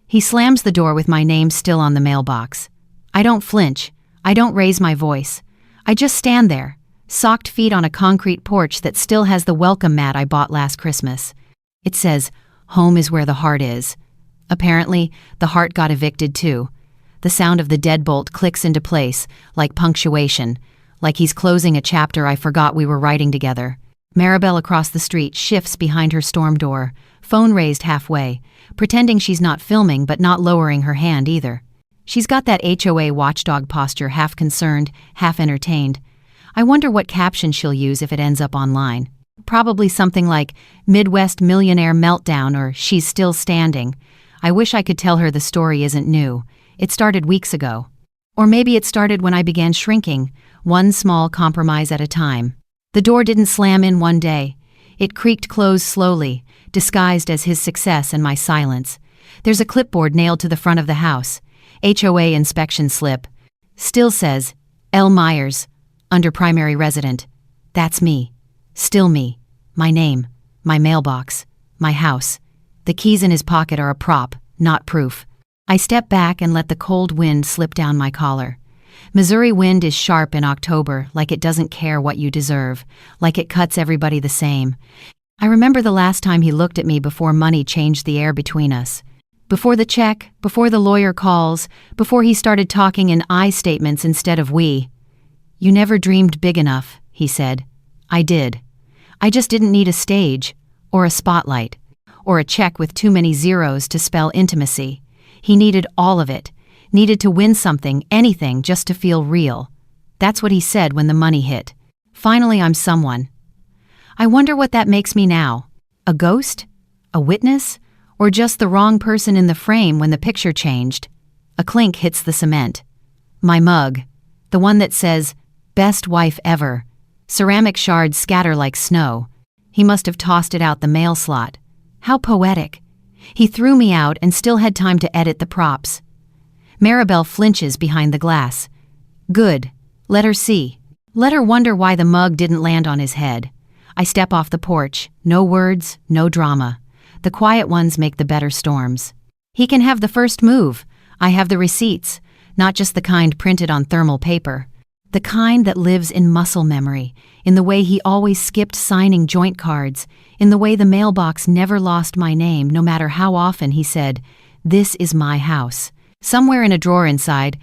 He slams the door with my name still on the mailbox. I don't flinch. I don't raise my voice. I just stand there, socked feet on a concrete porch that still has the welcome mat I bought last Christmas. It says, "Home is where the heart is." Apparently, the heart got evicted too. The sound of the deadbolt clicks into place, like punctuation, like he's closing a chapter I forgot we were writing together. Maribel across the street shifts behind her storm door, phone raised halfway, pretending she's not filming but not lowering her hand either. She's got that HOA watchdog posture, half concerned, half entertained. I wonder what caption she'll use if it ends up online. Probably something like, "Midwest Millionaire Meltdown" or "She's Still Standing." I wish I could tell her the story isn't new. It started weeks ago. Or maybe it started when I began shrinking, one small compromise at a time. The door didn't slam in one day. It creaked closed slowly, disguised as his success and my silence. There's a clipboard nailed to the front of the house. HOA inspection slip. Still says, L. Myers, under primary resident. That's me. Still me. My name. My mailbox. My house. The keys in his pocket are a prop, not proof. I step back and let the cold wind slip down my collar. Missouri wind is sharp in October, like it doesn't care what you deserve, like it cuts everybody the same. I remember the last time he looked at me before money changed the air between us. Before the check, before the lawyer calls, before he started talking in I statements instead of we. "You never dreamed big enough," he said. I did. I just didn't need a stage, or a spotlight, or a check with too many zeros to spell intimacy. He needed all of it, needed to win something, anything, just to feel real. That's what he said when the money hit. Finally, I'm someone. I wonder what that makes me now. A ghost? A witness? Or just the wrong person in the frame when the picture changed? A clink hits the cement. My mug, the one that says, "Best wife ever." Ceramic shards scatter like snow. He must have tossed it out the mail slot. How poetic. He threw me out and still had time to edit the props. Maribel flinches behind the glass. Good. Let her see. Let her wonder why the mug didn't land on his head. I step off the porch. No words, no drama. The quiet ones make the better storms. He can have the first move. I have the receipts, not just the kind printed on thermal paper. The kind that lives in muscle memory, in the way he always skipped signing joint cards, in the way the mailbox never lost my name no matter how often he said, "This is my house." Somewhere in a drawer inside,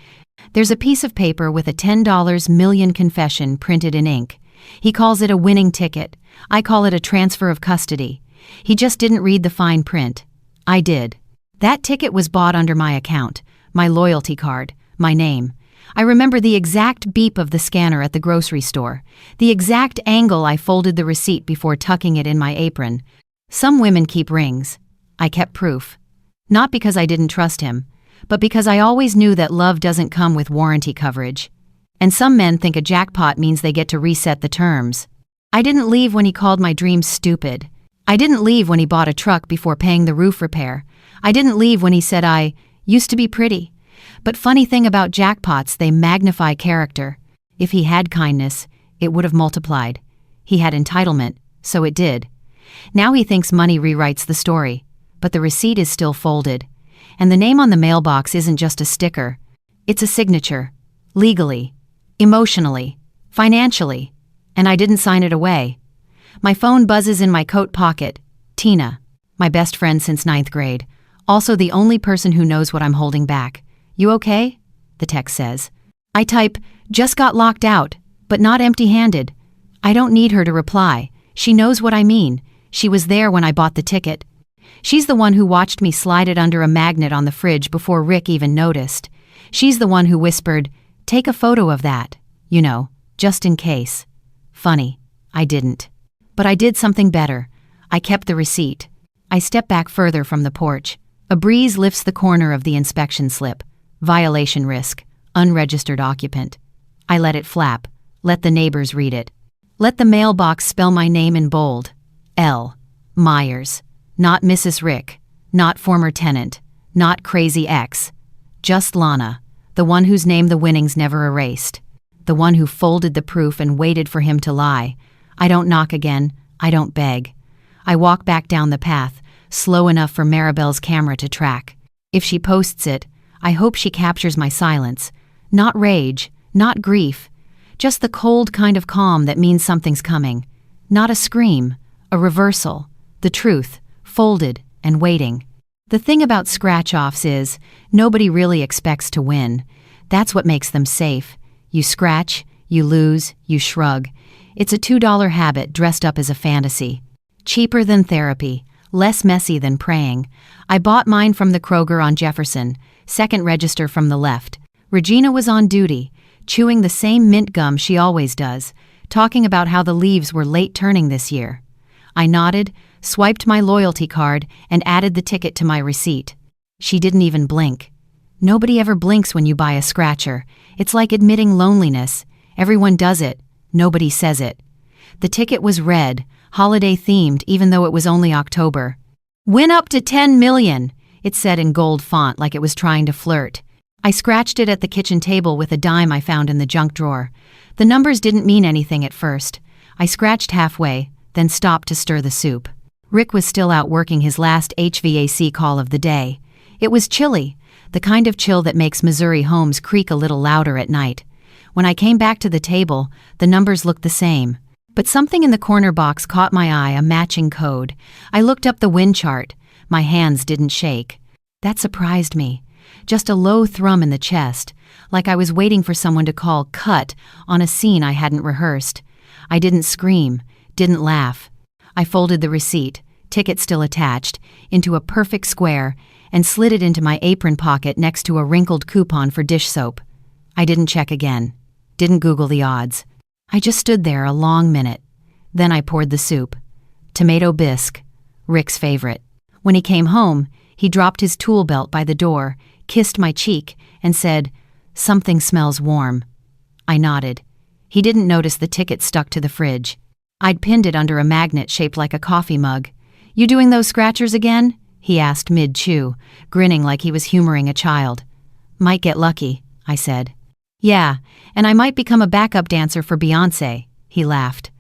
there's a piece of paper with a $10 million confession printed in ink. He calls it a winning ticket. I call it a transfer of custody. He just didn't read the fine print. I did. That ticket was bought under my account, my loyalty card, my name. I remember the exact beep of the scanner at the grocery store, the exact angle I folded the receipt before tucking it in my apron. Some women keep rings. I kept proof. Not because I didn't trust him, but because I always knew that love doesn't come with warranty coverage. And some men think a jackpot means they get to reset the terms. I didn't leave when he called my dreams stupid. I didn't leave when he bought a truck before paying the roof repair. I didn't leave when he said I used to be pretty. But funny thing about jackpots, they magnify character. If he had kindness, it would have multiplied. He had entitlement, so it did. Now he thinks money rewrites the story, but the receipt is still folded. And the name on the mailbox isn't just a sticker. It's a signature. Legally, emotionally, financially. And I didn't sign it away. My phone buzzes in my coat pocket. Tina, my best friend since 9th grade. Also the only person who knows what I'm holding back. "You okay?" the text says. I type, "Just got locked out, but not empty-handed." I don't need her to reply. She knows what I mean. She was there when I bought the ticket. She's the one who watched me slide it under a magnet on the fridge before Rick even noticed. She's the one who whispered, "Take a photo of that, you know, just in case." Funny, I didn't. But I did something better. I kept the receipt. I step back further from the porch. A breeze lifts the corner of the inspection slip. Violation risk. Unregistered occupant. I let it flap. Let the neighbors read it. Let the mailbox spell my name in bold. L. Myers. Not Mrs. Rick. Not former tenant. Not crazy ex. Just Lana. The one whose name the winnings never erased. The one who folded the proof and waited for him to lie. I don't knock again. I don't beg. I walk back down the path, slow enough for Maribel's camera to track. If she posts it, I hope she captures my silence. Not rage, not grief. Just the cold kind of calm that means something's coming. Not a scream, a reversal. The truth, folded and waiting. The thing about scratch-offs is, nobody really expects to win. That's what makes them safe. You scratch, you lose, you shrug. It's a $2 habit dressed up as a fantasy. Cheaper than therapy, less messy than praying. I bought mine from the Kroger on Jefferson, second register from the left. Regina was on duty, chewing the same mint gum she always does, talking about how the leaves were late turning this year. I nodded, swiped my loyalty card, and added the ticket to my receipt. She didn't even blink. Nobody ever blinks when you buy a scratcher. It's like admitting loneliness. Everyone does it. Nobody says it. The ticket was red, holiday-themed even though it was only October. Win up to 10 million, it said in gold font like it was trying to flirt. I scratched it at the kitchen table with a dime I found in the junk drawer. The numbers didn't mean anything at first. I scratched halfway, then stopped to stir the soup. Rick was still out working his last HVAC call of the day. It was chilly, the kind of chill that makes Missouri homes creak a little louder at night. When I came back to the table, the numbers looked the same. But something in the corner box caught my eye, a matching code. I looked up the win chart. My hands didn't shake. That surprised me. Just a low thrum in the chest, like I was waiting for someone to call cut on a scene I hadn't rehearsed. I didn't scream, didn't laugh. I folded the receipt, ticket still attached, into a perfect square and slid it into my apron pocket next to a wrinkled coupon for dish soap. I didn't check again. Didn't Google the odds. I just stood there a long minute. Then I poured the soup. Tomato bisque, Rick's favorite. When he came home, he dropped his tool belt by the door, kissed my cheek, and said, "Something smells warm." I nodded. He didn't notice the ticket stuck to the fridge. I'd pinned it under a magnet shaped like a coffee mug. "You doing those scratchers again?" he asked mid-chew, grinning like he was humoring a child. "Might get lucky," I said. "Yeah, and I might become a backup dancer for Beyoncé," he laughed.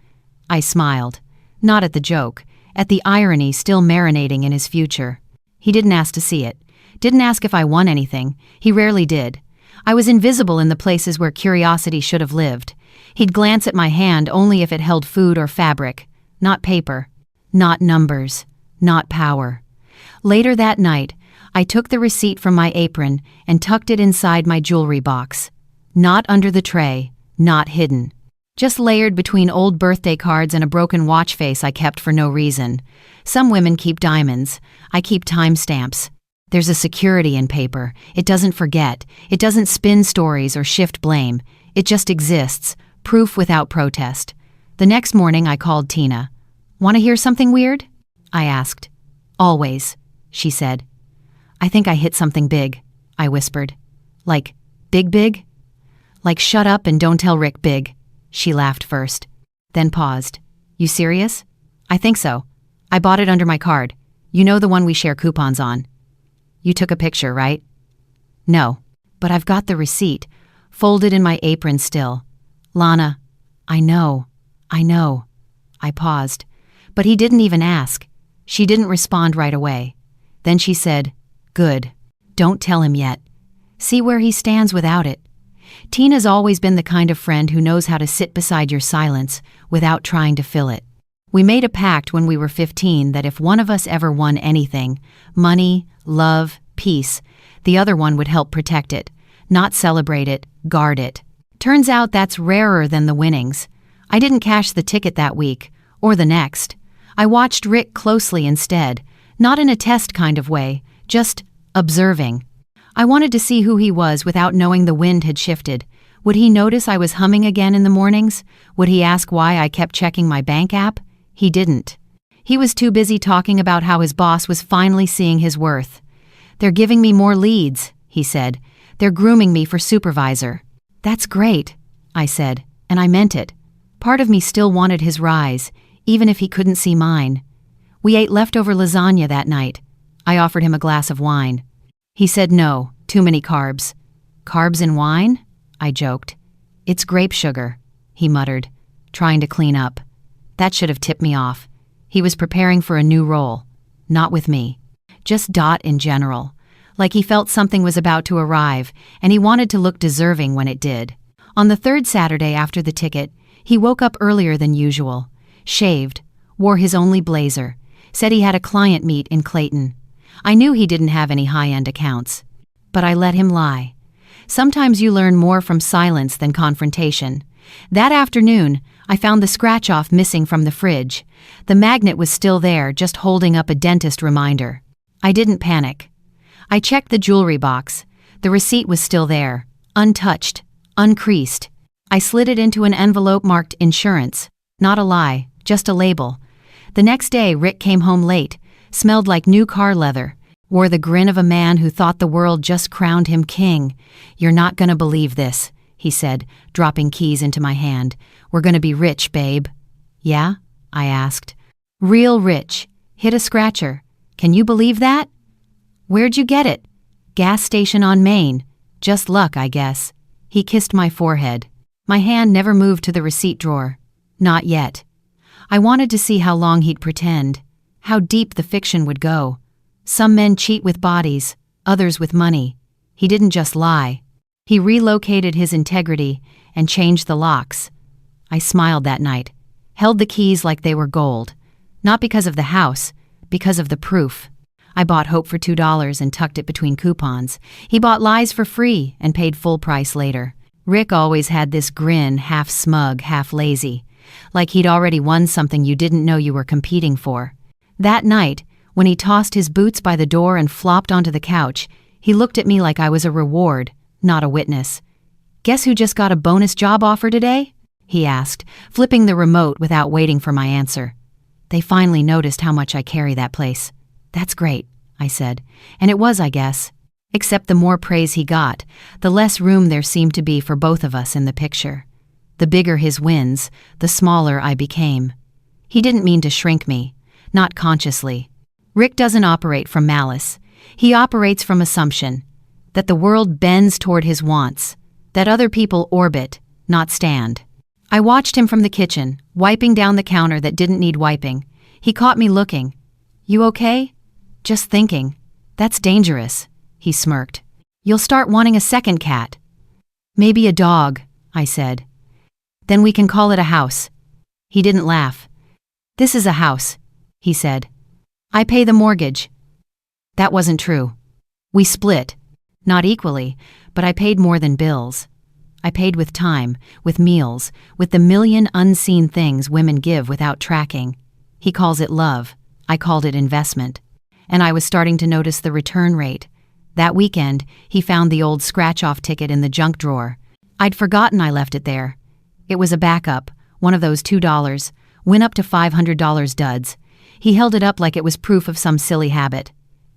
I smiled, not at the joke, at the irony still marinating in his future. He didn't ask to see it, didn't ask if I won anything. He rarely did. I was invisible in the places where curiosity should have lived. He'd glance at my hand only if it held food or fabric, not paper, not numbers, not power. Later that night, I took the receipt from my apron and tucked it inside my jewelry box. Not under the tray, not hidden. Just layered between old birthday cards and a broken watch face I kept for no reason. Some women keep diamonds. I keep timestamps. There's a security in paper. It doesn't forget. It doesn't spin stories or shift blame. It just exists, proof without protest. The next morning I called Tina. "Want to hear something weird?" I asked. "Always," she said. "I think I hit something big," I whispered. "Like, big? Like shut up and don't tell Rick big." She laughed first, then paused. "You serious?" "I think so. I bought it under my card. You know, the one we share coupons on." "You took a picture, right?" "No, but I've got the receipt, folded in my apron still." "Lana, I know. I paused, but he didn't even ask. She didn't respond right away. Then she said, "Good. Don't tell him yet. See where he stands without it." Tina's always been the kind of friend who knows how to sit beside your silence without trying to fill it. We made a pact when we were 15 that if one of us ever won anything, money, love, peace, the other one would help protect it, not celebrate it, guard it. Turns out that's rarer than the winnings. I didn't cash the ticket that week, or the next. I watched Rick closely instead, not in a test kind of way, just observing. I wanted to see who he was without knowing the wind had shifted. Would he notice I was humming again in the mornings? Would he ask why I kept checking my bank app? He didn't. He was too busy talking about how his boss was finally seeing his worth. "They're giving me more leads," he said. "They're grooming me for supervisor." "That's great," I said, and I meant it. Part of me still wanted his rise, even if he couldn't see mine. We ate leftover lasagna that night. I offered him a glass of wine. He said no, too many carbs. "Carbs in wine?" I joked. "It's grape sugar," he muttered, trying to clean up. That should have tipped me off. He was preparing for a new role. Not with me. Just Dot in general. like he felt something was about to arrive, and he wanted to look deserving when it did. On the third Saturday after the ticket, he woke up earlier than usual, shaved, wore his only blazer, said he had a client meet in Clayton. I knew he didn't have any high-end accounts. But I let him lie. Sometimes you learn more from silence than confrontation. That afternoon, I found the scratch-off missing from the fridge. The magnet was still there, just holding up a dentist reminder. I didn't panic. I checked the jewelry box. The receipt was still there, untouched, uncreased. I slid it into an envelope marked insurance. Not a lie, just a label. The next day, Rick came home late, smelled like new car leather, wore the grin of a man who thought the world just crowned him king. "You're not gonna believe this," he said, dropping keys into my hand. "We're gonna be rich, babe." "Yeah?" I asked. "Real rich. Hit a scratcher. Can you believe that?" "Where'd you get it?" "Gas station on Main. Just luck, I guess." He kissed my forehead. My hand never moved to the receipt drawer. Not yet. I wanted to see how long he'd pretend, how deep the fiction would go. Some men cheat with bodies, others with money. He didn't just lie. He relocated his integrity and changed the locks. I smiled that night, held the keys like they were gold. Not because of the house, because of the proof. I bought hope for $2 and tucked it between coupons. He bought lies for free and paid full price later. Rick always had this grin, half smug, half lazy, like he'd already won something you didn't know you were competing for. That night, when he tossed his boots by the door and flopped onto the couch, he looked at me like I was a reward, not a witness. "Guess who just got a bonus job offer today?" he asked, flipping the remote without waiting for my answer. "They finally noticed how much I carry that place." "That's great," I said, and it was, I guess. Except the more praise he got, the less room there seemed to be for both of us in the picture. The bigger his wins, the smaller I became. He didn't mean to shrink me, not consciously. Rick doesn't operate from malice. He operates from assumption that the world bends toward his wants, that other people orbit, not stand. I watched him from the kitchen, wiping down the counter that didn't need wiping. He caught me looking. "You okay?" "Just thinking. That's dangerous," he smirked. "You'll start wanting a second cat." "Maybe a dog," I said. "Then we can call it a house." He didn't laugh. "This is a house," he said. "I pay the mortgage." That wasn't true. We split. Not equally, but I paid more than bills. I paid with time, with meals, with the million unseen things women give without tracking. He calls it love. I called it investment. And I was starting to notice the return rate. That weekend, he found the old scratch-off ticket in the junk drawer. I'd forgotten I left it there. It was a backup, one of those $2, win up to $500 duds. He held it up like it was proof of some silly habit.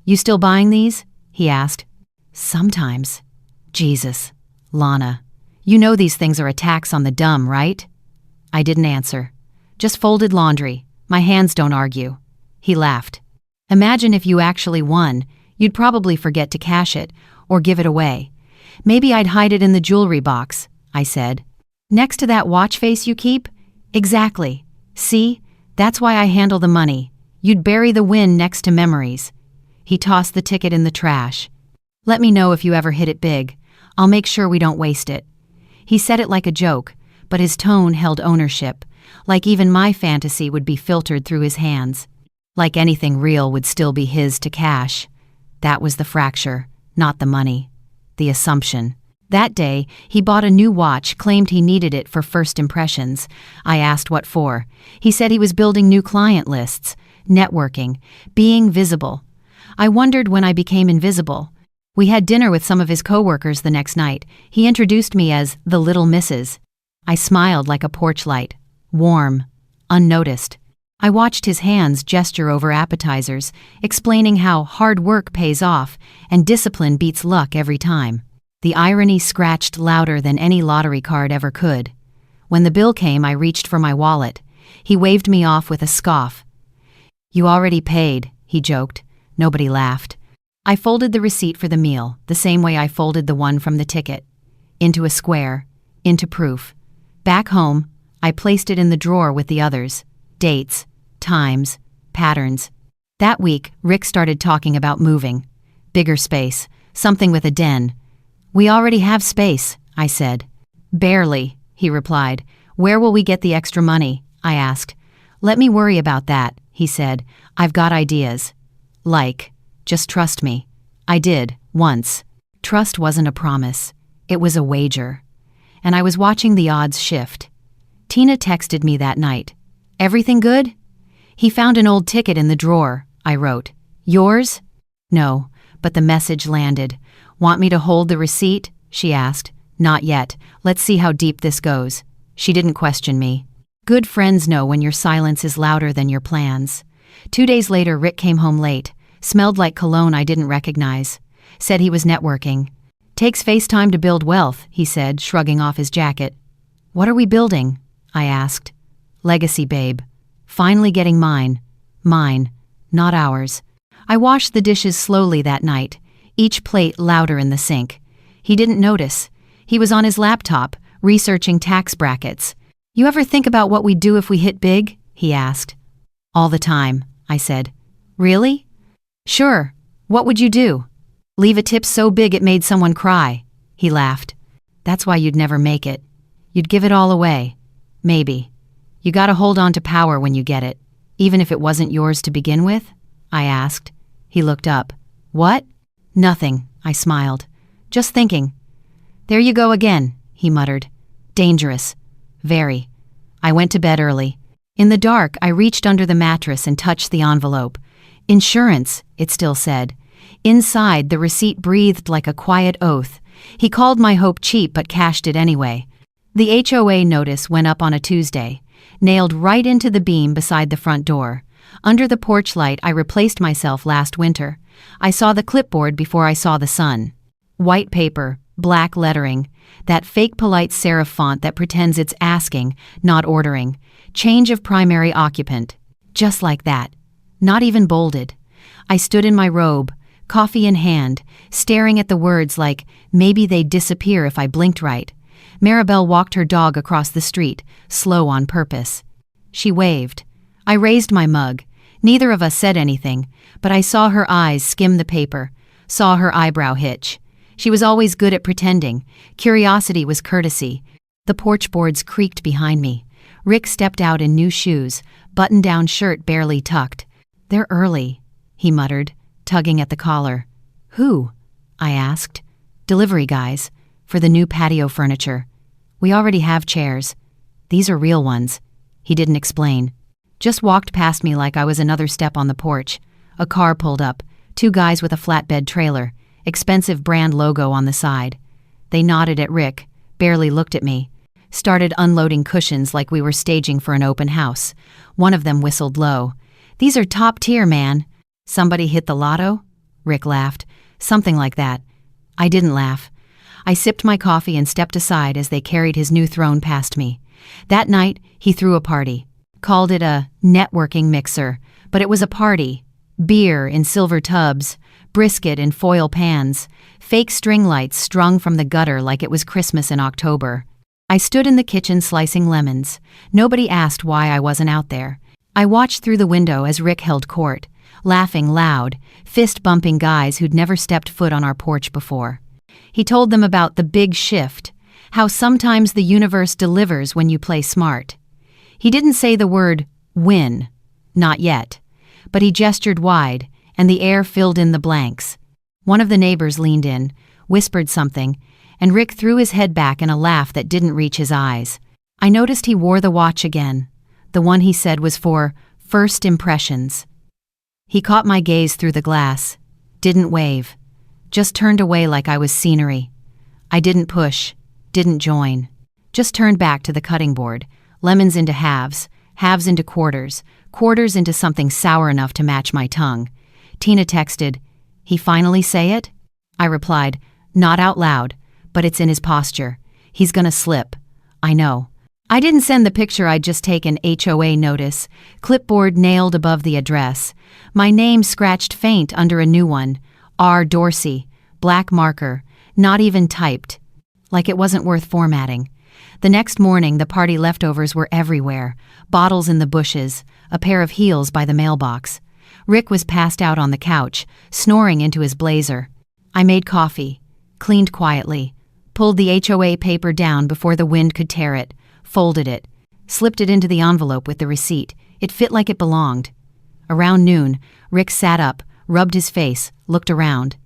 "You still buying these?" he asked. "Sometimes." Jesus, Lana. You know these things are a tax on the dumb, right? I didn't answer. Just folded laundry. My hands don't argue. He laughed. "Imagine if you actually won. You'd probably forget to cash it, or give it away. Maybe I'd hide it in the jewelry box," I said. "Next to that watch face you keep?" "Exactly. See? That's why I handle the money. You'd bury the win next to memories." He tossed the ticket in the trash. "Let me know if you ever hit it big. I'll make sure we don't waste it." He said it like a joke, but his tone held ownership, like even my fantasy would be filtered through his hands. Like anything real would still be his to cash. That was the fracture, not the money. The assumption. That day, he bought a new watch, claimed he needed it for first impressions. I asked what for. He said he was building new client lists, networking, being visible. I wondered when I became invisible. We had dinner with some of his coworkers the next night. He introduced me as the Little Missus. I smiled like a porch light, warm, unnoticed. I watched his hands gesture over appetizers, explaining how hard work pays off and discipline beats luck every time. The irony scratched louder than any lottery card ever could. When the bill came, I reached for my wallet. He waved me off with a scoff. "You already paid," he joked. Nobody laughed. I folded the receipt for the meal, the same way I folded the one from the ticket. Into a square, into proof. Back home, I placed it in the drawer with the others. Dates, times, patterns. That week, Rick started talking about moving. Bigger space. Something with a den. We already have space, I said. Barely, he replied. Where will we get the extra money? I asked. Let me worry about that, he said. I've got ideas. Like, just trust me. I did, once. Trust wasn't a promise. It was a wager. And I was watching the odds shift. Tina texted me that night. Everything good? He found an old ticket in the drawer, I wrote. Yours? No, but the message landed. Want me to hold the receipt? She asked. Not yet. Let's see how deep this goes. She didn't question me. Good friends know when your silence is louder than your plans. 2 days later, Rick came home late. Smelled like cologne I didn't recognize. Said he was networking. Takes FaceTime to build wealth, he said, shrugging off his jacket. What are we building? I asked. Legacy, babe. Finally getting mine. Mine, not ours. I washed the dishes slowly that night, each plate louder in the sink. He didn't notice. He was on his laptop, researching tax brackets. You ever think about what we'd do if we hit big? He asked. All the time, I said. Really? Sure. What would you do? Leave a tip so big it made someone cry. He laughed. That's why you'd never make it. You'd give it all away. Maybe. You gotta hold on to power when you get it, even if it wasn't yours to begin with? I asked. He looked up. What? Nothing, I smiled. Just thinking. There you go again, he muttered. Dangerous. Very. I went to bed early. In the dark, I reached under the mattress and touched the envelope. Insurance, it still said. Inside, the receipt breathed like a quiet oath. He called my hope cheap but cashed it anyway. The HOA notice went up on a Tuesday, nailed right into the beam beside the front door. Under the porch light, I replaced myself last winter. I saw the clipboard before I saw the sun. White paper, black lettering, that fake polite serif font that pretends it's asking, not ordering. Change of primary occupant. Just like that. Not even bolded. I stood in my robe, coffee in hand, staring at the words like maybe they'd disappear if I blinked right. Maribel walked her dog across the street, slow on purpose. She waved. I raised my mug. Neither of us said anything, but I saw her eyes skim the paper, saw her eyebrow hitch. She was always good at pretending. Curiosity was courtesy. The porch boards creaked behind me. Rick stepped out in new shoes, button-down shirt barely tucked. They're early, he muttered, tugging at the collar. Who? I asked. Delivery guys, for the new patio furniture. We already have chairs. These are real ones. He didn't explain. Just walked past me like I was another step on the porch. A car pulled up, 2 guys with a flatbed trailer, expensive brand logo on the side. They nodded at Rick, barely looked at me. Started unloading cushions like we were staging for an open house. One of them whistled low. These are top tier, man. Somebody hit the lotto? Rick laughed. Something like that. I didn't laugh. I sipped my coffee and stepped aside as they carried his new throne past me. That night, he threw a party. Called it a networking mixer, but it was a party. Beer in silver tubs, brisket in foil pans, fake string lights strung from the gutter like it was Christmas in October. I stood in the kitchen slicing lemons. Nobody asked why I wasn't out there. I watched through the window as Rick held court, laughing loud, fist-bumping guys who'd never stepped foot on our porch before. He told them about the big shift, how sometimes the universe delivers when you play smart. He didn't say the word win, not yet, but he gestured wide, and the air filled in the blanks. One of the neighbors leaned in, whispered something, and Rick threw his head back in a laugh that didn't reach his eyes. I noticed he wore the watch again, the one he said was for first impressions. He caught my gaze through the glass, didn't wave, just turned away like I was scenery. I didn't push, didn't join, just turned back to the cutting board, lemons into halves, halves into quarters, quarters into something sour enough to match my tongue. Tina texted, "He finally say it?" I replied, "Not out loud, but it's in his posture. He's gonna slip. I know." I didn't send the picture I'd just taken. HOA notice, clipboard nailed above the address. My name scratched faint under a new one, R. Dorsey, black marker, not even typed, like it wasn't worth formatting. The next morning, the party leftovers were everywhere, bottles in the bushes, a pair of heels by the mailbox. Rick was passed out on the couch, snoring into his blazer. I made coffee, cleaned quietly, pulled the HOA paper down before the wind could tear it, folded it, slipped it into the envelope with the receipt. It fit like it belonged. Around noon, Rick sat up, rubbed his face, looked around.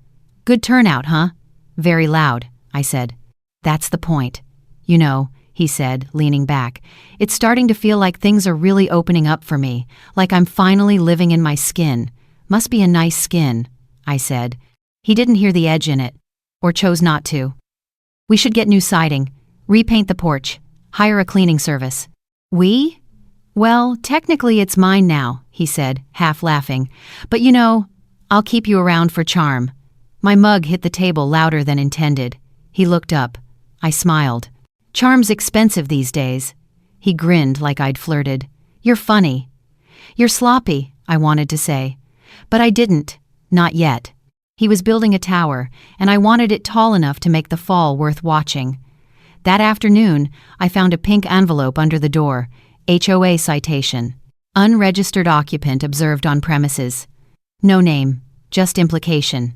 "Good turnout, huh?" "Very loud," I said. "That's the point. You know," he said, leaning back, "it's starting to feel like things are really opening up for me, like I'm finally living in my skin. Must be a nice skin," I said. He didn't hear the edge in it, or chose not to. "We should get new siding, repaint the porch, hire a cleaning service." "We?" "Well, technically it's mine now," he said, half laughing. "But you know, I'll keep you around for charm." My mug hit the table louder than intended. He looked up. I smiled. "Charm's expensive these days." He grinned like I'd flirted. "You're funny." "You're sloppy," I wanted to say. But I didn't. Not yet. He was building a tower, and I wanted it tall enough to make the fall worth watching. That afternoon, I found a pink envelope under the door. HOA citation. Unregistered occupant observed on premises. No name, just implication.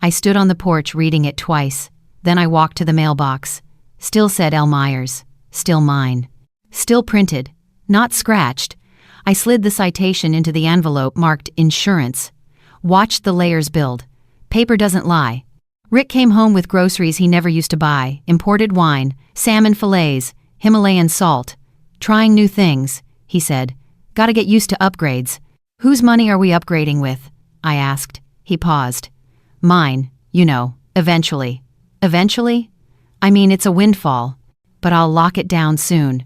I stood on the porch reading it twice. Then I walked to the mailbox. Still said L. Myers. Still mine. Still printed. Not scratched. I slid the citation into the envelope marked insurance. Watched the layers build. Paper doesn't lie. Rick came home with groceries he never used to buy, imported wine, salmon fillets, Himalayan salt. "Trying new things," he said. "Gotta get used to upgrades." "Whose money are we upgrading with?" I asked. He paused. "Mine, you know, eventually." "Eventually?" "I mean, it's a windfall. But I'll lock it down soon."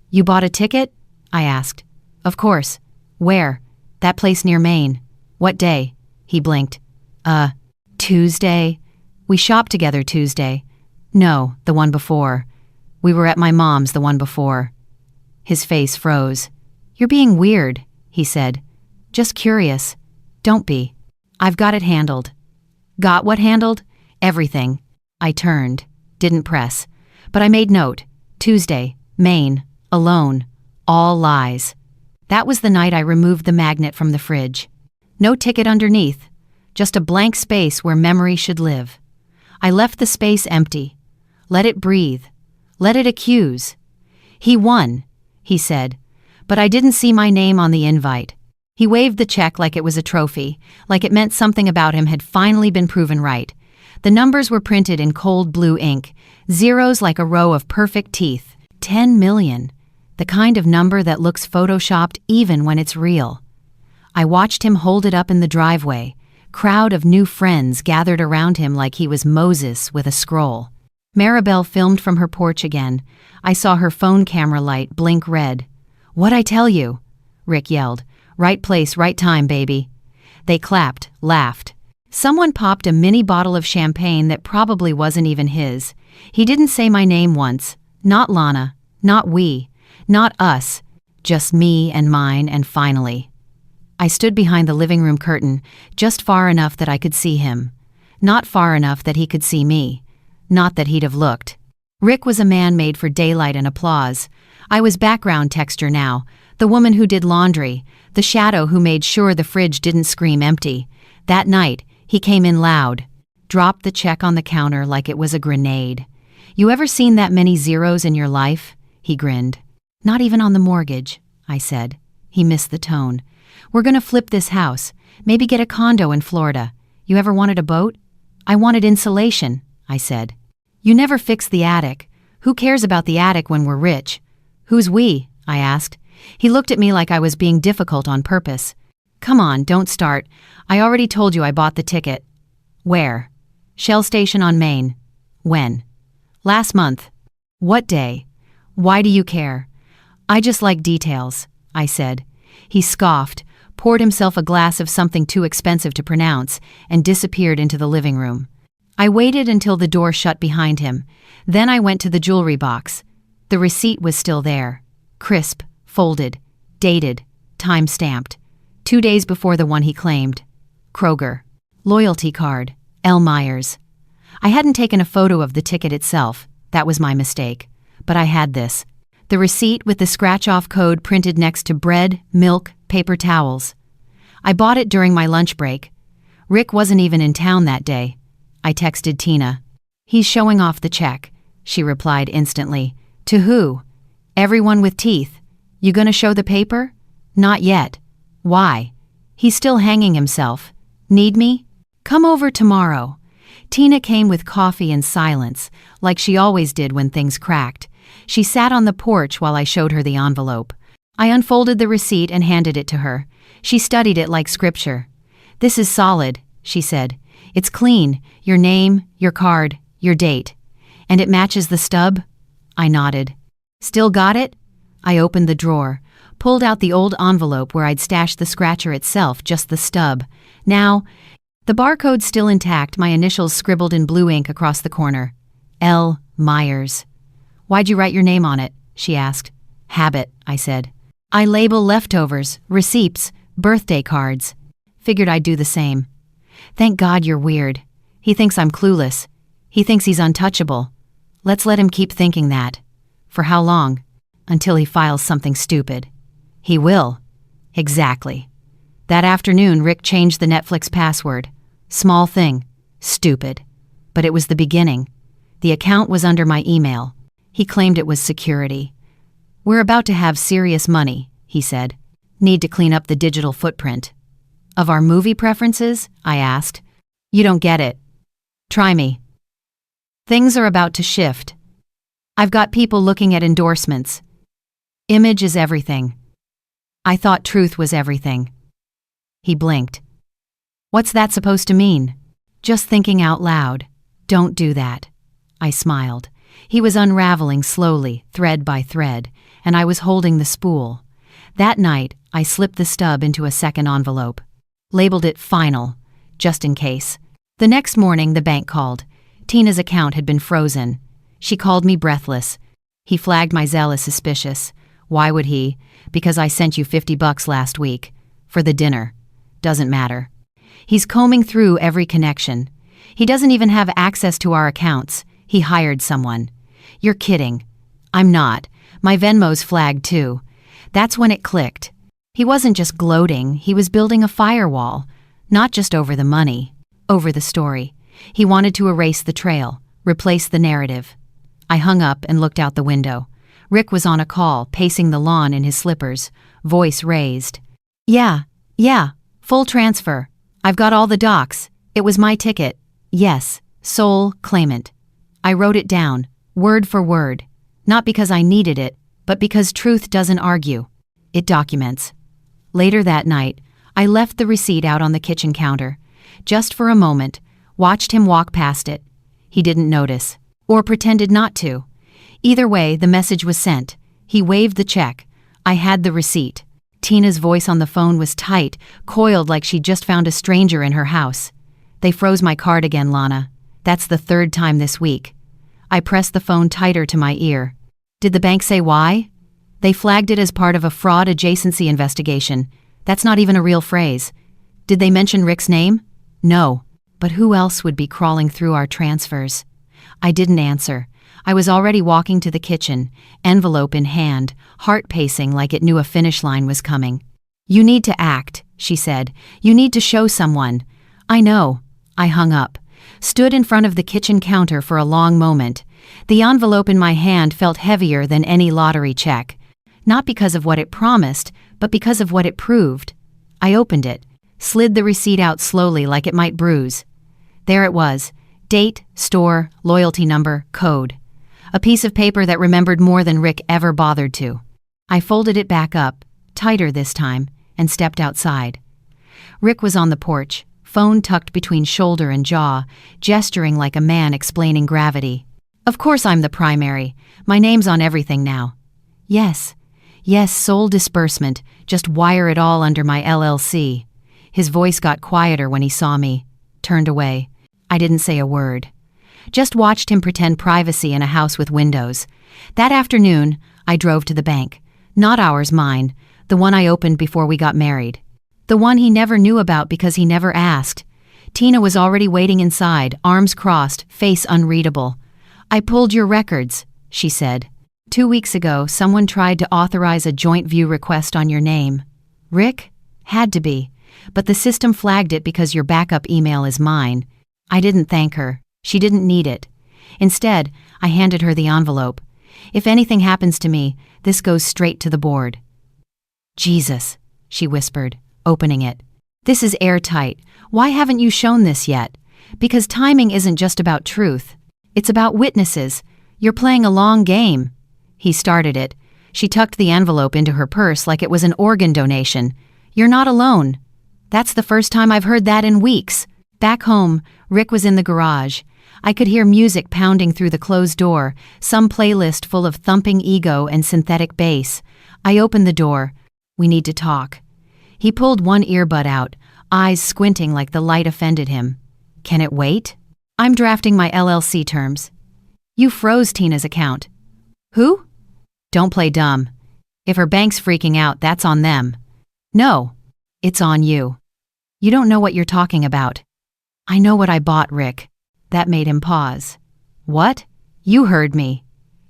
"You bought a ticket?" I asked. "Of course." "Where?" "That place near Maine." "What day?" He blinked. Tuesday." "We shopped together Tuesday." "No, the one before." "We were at my mom's the one before." His face froze. "You're being weird," he said. "Just curious." "Don't be. I've got it handled." "Got what handled?" "Everything." I turned. Didn't press. But I made note. Tuesday, Maine, alone. All lies. That was the night I removed the magnet from the fridge. No ticket underneath. Just a blank space where memory should live. I left the space empty. Let it breathe. Let it accuse. "He won," he said. But I didn't see my name on the invite. He waved the check like it was a trophy, like it meant something about him had finally been proven right. The numbers were printed in cold blue ink, zeros like a row of perfect teeth. 10 million. The kind of number that looks photoshopped even when it's real. I watched him hold it up in the driveway. Crowd of new friends gathered around him like he was Moses with a scroll. Maribel filmed from her porch again. I saw her phone camera light blink red. "What'd I tell you?" Rick yelled. "Right place, right time, baby." They clapped, laughed. Someone popped a mini bottle of champagne that probably wasn't even his. He didn't say my name once. Not Lana. Not we. Not us. Just me and mine and finally. I stood behind the living room curtain, just far enough that I could see him. Not far enough that he could see me. Not that he'd have looked. Rick was a man made for daylight and applause. I was background texture now, the woman who did laundry, the shadow who made sure the fridge didn't scream empty. That night, he came in loud, dropped the check on the counter like it was a grenade. "You ever seen that many zeros in your life?" He grinned. "Not even on the mortgage," I said. He missed the tone. "We're gonna flip this house, maybe get a condo in Florida. You ever wanted a boat?" "I wanted insulation," I said. "You never fixed the attic. Who cares about the attic when we're rich?" "Who's we?" I asked. He looked at me like I was being difficult on purpose. "Come on, don't start. I already told you I bought the ticket." "Where?" "Shell station on Maine." "When?" "Last month." "What day?" "Why do you care?" "I just like details," I said. He scoffed, poured himself a glass of something too expensive to pronounce, and disappeared into the living room. I waited until the door shut behind him. Then I went to the jewelry box. The receipt was still there. Crisp, folded, dated, time-stamped. 2 days before the one he claimed. Kroger. Loyalty card. L. Myers. I hadn't taken a photo of the ticket itself. That was my mistake. But I had this. The receipt with the scratch-off code printed next to bread, milk, paper towels. I bought it during my lunch break. Rick wasn't even in town that day. I texted Tina. He's showing off the check, she replied instantly. To who? Everyone with teeth. You gonna show the paper? Not yet. Why? He's still hanging himself. Need me? Come over tomorrow. Tina came with coffee and silence, like she always did when things cracked. She sat on the porch while I showed her the envelope. I unfolded the receipt and handed it to her. She studied it like scripture. This is solid, she said. It's clean, your name, your card, your date. And it matches the stub? I nodded. Still got it? I opened the drawer, pulled out the old envelope where I'd stashed the scratcher itself, just the stub. Now, the barcode still intact, my initials scribbled in blue ink across the corner. L. Myers. Why'd you write your name on it? She asked. Habit, I said. I label leftovers, receipts, birthday cards. Figured I'd do the same. Thank God you're weird. He thinks I'm clueless. He thinks he's untouchable. Let's let him keep thinking that. For how long? Until he files something stupid. He will. Exactly. That afternoon, Rick changed the Netflix password. Small thing. Stupid. But it was the beginning. The account was under my email. He claimed it was security. We're about to have serious money, he said. Need to clean up the digital footprint. Of our movie preferences? I asked. You don't get it. Try me. Things are about to shift. I've got people looking at endorsements. Image is everything. I thought truth was everything. He blinked. What's that supposed to mean? Just thinking out loud. Don't do that. I smiled. He was unraveling slowly, thread by thread, and I was holding the spool. That night, I slipped the stub into a second envelope. Labeled it final, just in case. The next morning, the bank called. Tina's account had been frozen. She called me breathless. He flagged my zeal as suspicious. Why would he? Because I sent you $50 last week. For the dinner. Doesn't matter. He's combing through every connection. He doesn't even have access to our accounts. He hired someone. You're kidding. I'm not. My Venmo's flagged too. That's when it clicked. He wasn't just gloating, he was building a firewall. Not just over the money, over the story. He wanted to erase the trail, replace the narrative. I hung up and looked out the window. Rick was on a call, pacing the lawn in his slippers, voice raised. Yeah, full transfer. I've got all the docs. It was my ticket. Yes, sole claimant. I wrote it down, word for word. Not because I needed it, but because truth doesn't argue. It documents. Later that night, I left the receipt out on the kitchen counter. Just for a moment, watched him walk past it. He didn't notice, or pretended not to. Either way, the message was sent. He waved the check. I had the receipt. Tina's voice on the phone was tight, coiled like she'd just found a stranger in her house. They froze my card again, Lana. That's the third time this week. I pressed the phone tighter to my ear. Did the bank say why? They flagged it as part of a fraud adjacency investigation. That's not even a real phrase. Did they mention Rick's name? No. But who else would be crawling through our transfers? I didn't answer. I was already walking to the kitchen, envelope in hand, heart pacing like it knew a finish line was coming. You need to act, she said. You need to show someone. I know. I hung up. Stood in front of the kitchen counter for a long moment. The envelope in my hand felt heavier than any lottery check. Not because of what it promised, but because of what it proved. I opened it, slid the receipt out slowly like it might bruise. There it was. Date, store, loyalty number, code. A piece of paper that remembered more than Rick ever bothered to. I folded it back up, tighter this time, and stepped outside. Rick was on the porch, phone tucked between shoulder and jaw, gesturing like a man explaining gravity. Of course I'm the primary. My name's on everything now. Yes, sole disbursement. Just wire it all under my LLC. His voice got quieter when he saw me. Turned away. I didn't say a word. Just watched him pretend privacy in a house with windows. That afternoon, I drove to the bank. Not ours, mine. The one I opened before we got married. The one he never knew about because he never asked. Tina was already waiting inside, arms crossed, face unreadable. I pulled your records, she said. 2 weeks ago, someone tried to authorize a joint view request on your name. Rick? Had to be. But the system flagged it because your backup email is mine. I didn't thank her. She didn't need it. Instead, I handed her the envelope. If anything happens to me, this goes straight to the board. Jesus, she whispered, opening it. This is airtight. Why haven't you shown this yet? Because timing isn't just about truth. It's about witnesses. You're playing a long game. He started it. She tucked the envelope into her purse like it was an organ donation. You're not alone. That's the first time I've heard that in weeks. Back home, Rick was in the garage. I could hear music pounding through the closed door, some playlist full of thumping ego and synthetic bass. I opened the door. We need to talk. He pulled one earbud out, eyes squinting like the light offended him. Can it wait? I'm drafting my LLC terms. You froze Tina's account. Who? Don't play dumb. If her bank's freaking out, that's on them. No, it's on you. You don't know what you're talking about. I know what I bought, Rick. That made him pause. What? You heard me.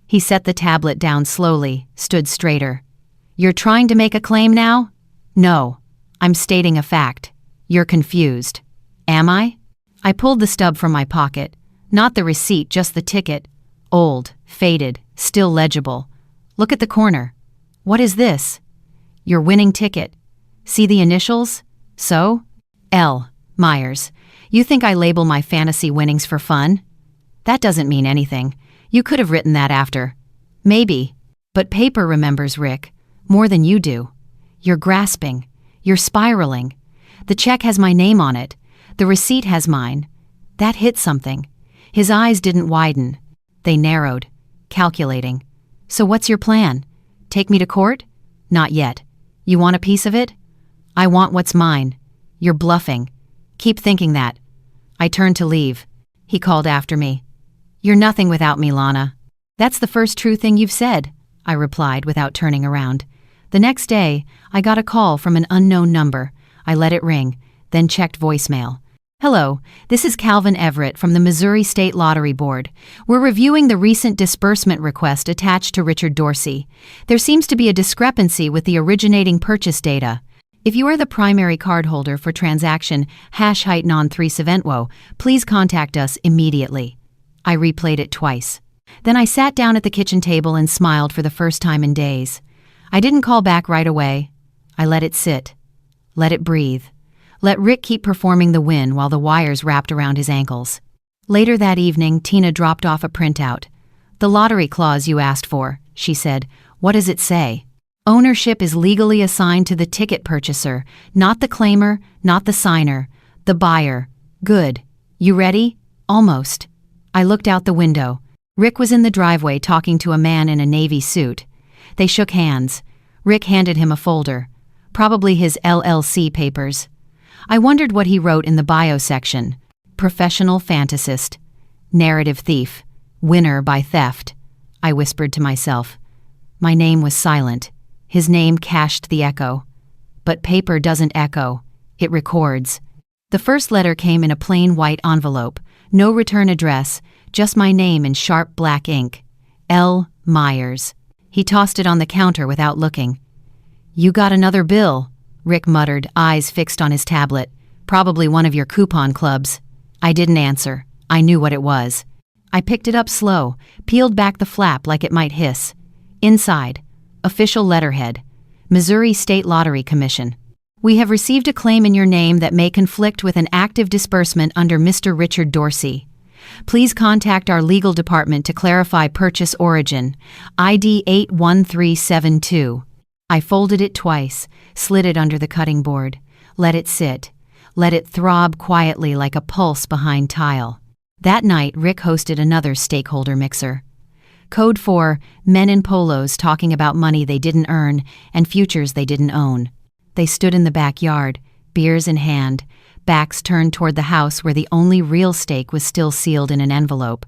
He set the tablet down slowly, stood straighter. You're trying to make a claim now? No. I'm stating a fact. You're confused. Am I? I pulled the stub from my pocket. Not the receipt, just the ticket. Old, faded, still legible. Look at the corner. What is this? Your winning ticket. See the initials? So? L. Myers. You think I label my fantasy winnings for fun? That doesn't mean anything. You could have written that after. Maybe. But paper remembers, Rick, more than you do. You're grasping. You're spiraling. The check has my name on it. The receipt has mine. That hit something. His eyes didn't widen. They narrowed, calculating. So what's your plan? Take me to court? Not yet. You want a piece of it? I want what's mine. You're bluffing. Keep thinking that. I turned to leave. He called after me. You're nothing without me, Lana. That's the first true thing you've said, I replied without turning around. The next day, I got a call from an unknown number. I let it ring, then checked voicemail. Hello, this is Calvin Everett from the Missouri State Lottery Board. We're reviewing the recent disbursement request attached to Richard Dorsey. There seems to be a discrepancy with the originating purchase data. If you are the primary cardholder for transaction #height non-3 please contact us immediately. I replayed it twice. Then I sat down at the kitchen table and smiled for the first time in days. I didn't call back right away. I let it sit. Let it breathe. Let Rick keep performing the win while the wires wrapped around his ankles. Later that evening, Tina dropped off a printout. The lottery clause you asked for, she said. What does it say? Ownership is legally assigned to the ticket purchaser, not the claimer, not the signer, the buyer. Good. You ready? Almost. I looked out the window. Rick was in the driveway talking to a man in a navy suit. They shook hands. Rick handed him a folder. Probably his LLC papers. I wondered what he wrote in the bio section. Professional fantasist. Narrative thief. Winner by theft. I whispered to myself. My name was silent. His name cached the echo. But paper doesn't echo. It records. The first letter came in a plain white envelope. No return address, just my name in sharp black ink. L. Myers. He tossed it on the counter without looking. You got another bill, Rick muttered, eyes fixed on his tablet. Probably one of your coupon clubs. I didn't answer. I knew what it was. I picked it up slow, peeled back the flap like it might hiss. Inside, official letterhead. Missouri State Lottery Commission. We have received a claim in your name that may conflict with an active disbursement under Mr. Richard Dorsey. Please contact our legal department to clarify purchase origin. ID 81372. I folded it twice, slid it under the cutting board. Let it sit. Let it throb quietly like a pulse behind tile. That night, Rick hosted another stakeholder mixer. Code 4, men in polos talking about money they didn't earn and futures they didn't own. They stood in the backyard, beers in hand, backs turned toward the house where the only real stake was still sealed in an envelope.